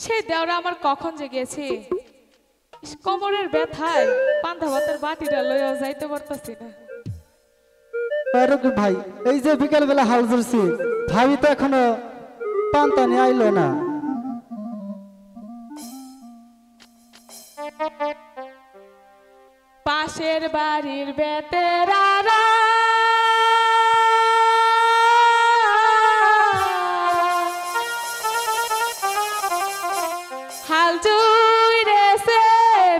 সেই দেওরা আমার কখন যে গেছে, কোমরের ব্যথায় পান্তা ভাতের বাটিটা লইয়া যাইতে পারতাছি না। ভাই এই যে বিকেল বেলা হাল ধরছি, ভাবি তো এখনো পান্তা নিয়ে আইলো না। পাশের বাড়ির বেতেরারা হাল জুইরেছে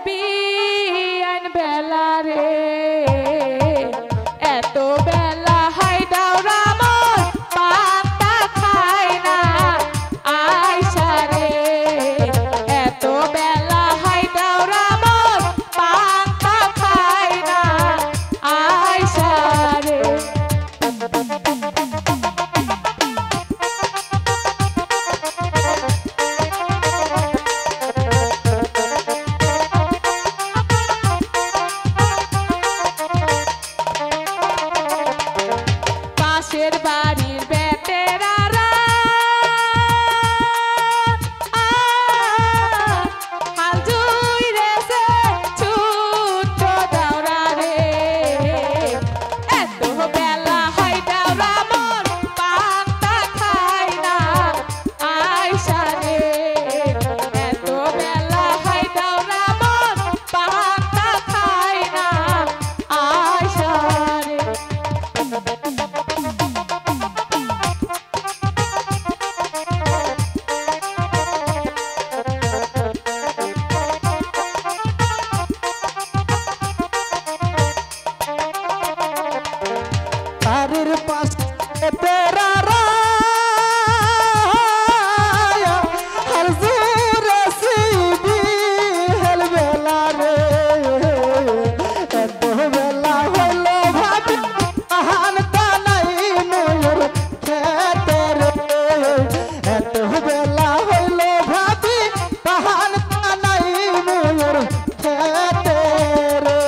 বিয়ান বেলা রে, এত বেলা হাই দাওরা মন পান্তা খাই না আইসা রে, এত বেলা হাই দাওরা মন পান্তা খাই না আইসা রে। পাশের বাড়ির বেতেরারা হাল জুইরেছে ছোট্ট দাওরা রে, এত বেলা হয় দাওরা মন পান্তা খাই না আইসা রে, এত বেলা হয় দাওরা মন পান্তা খাই না আইসা রে। বাড়ির পাশে তেরা হাল ধরছি বিকেল বেলা রে, এত বেলা হলো ভাবি পান্তা নাই মোর খেতে রে, এত বেলা হলো ভাবি পান্তা নাই মোর খেতে রে।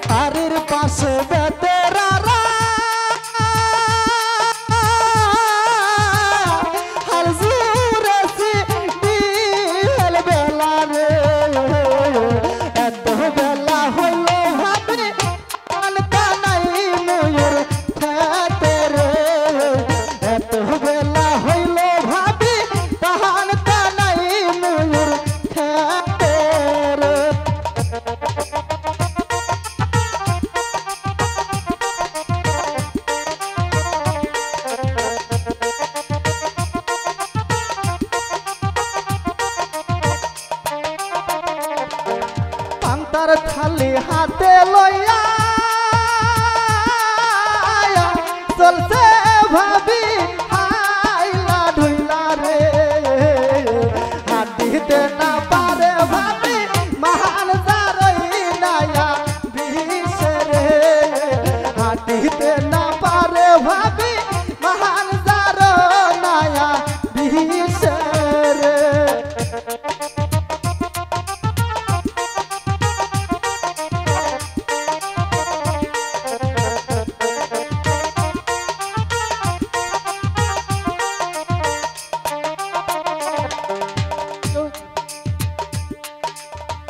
বাড়ির পাশে বেতেরারা হাল জুড়েছি বিকেল বেলা রে, এত বেলা হলো ভাবি পান্তা নাই মোর খেতে রে, এত বেলা হইলো ভাবি পান্তা নাই মোর খেতে রে। পান্তার থালি হাতে লইয়া চলছে ভাবি হাইলা ঢুইলা রে, হাঁটিতে না পারে ভাবি মহান যারই নায়া বিষে রে, হাঁটিতে না পারে ভাবি মহান যার নায়া বিষে রে।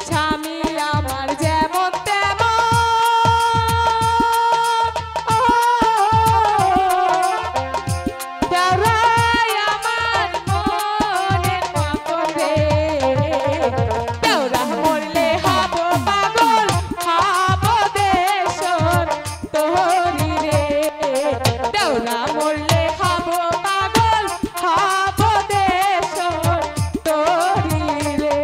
স্বামী আমার যেমন তেমন, দেওরাই আমার মনের মতন রে, দেওরা মরলে হব পাগল হব দেশর তোরি রে, দেওরা মরলে হব পাগল হব দেশর তোরি রে।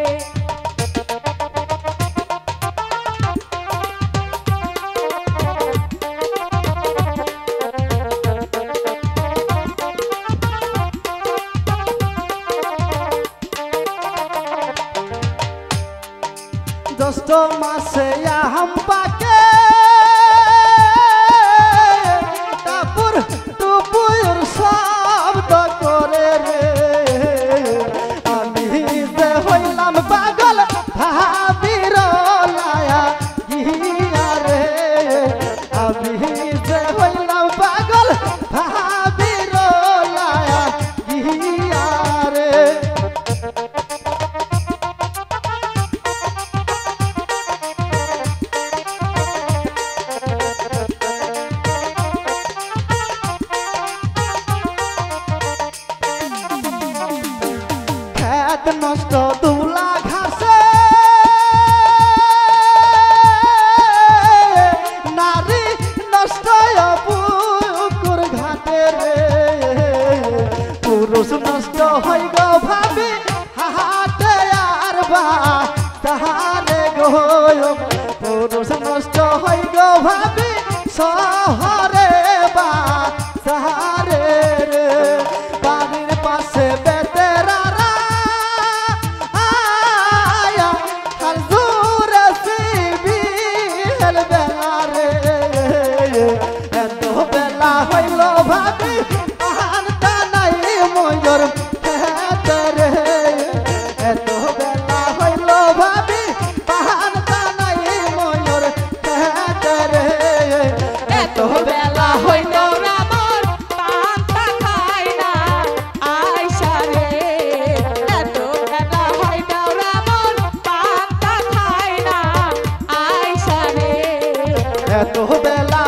জ্যৈষ্ঠ মাসে আম পাকে টাপুর টুপুর শব্দ করে রে, আমি যে খেত নষ্ট দুলা ঘাসে নারী নষ্ট পুকুর ঘাটে রে পুরুষ নষ্ট হই গো ভাবি হাটে আর বা তাহারে গো পুরুষ নষ্ট হই গো ভাবি শহরে বা তাহারে রে বাড়ির পাশে বেতেরারা আয়া আর দূরে সিবিল বেলা রে এত বেলা হইল ভাবি আনতা নাই ময়ূর রে এত বেলা হইল ভাবি আনতা নাই ময়ূর রে এত বেলা হইল রামর পান্তা খাই না আয়সা রে এত বেলা হইল রামর পান্তা খাই না আয়সা রে এত বেলা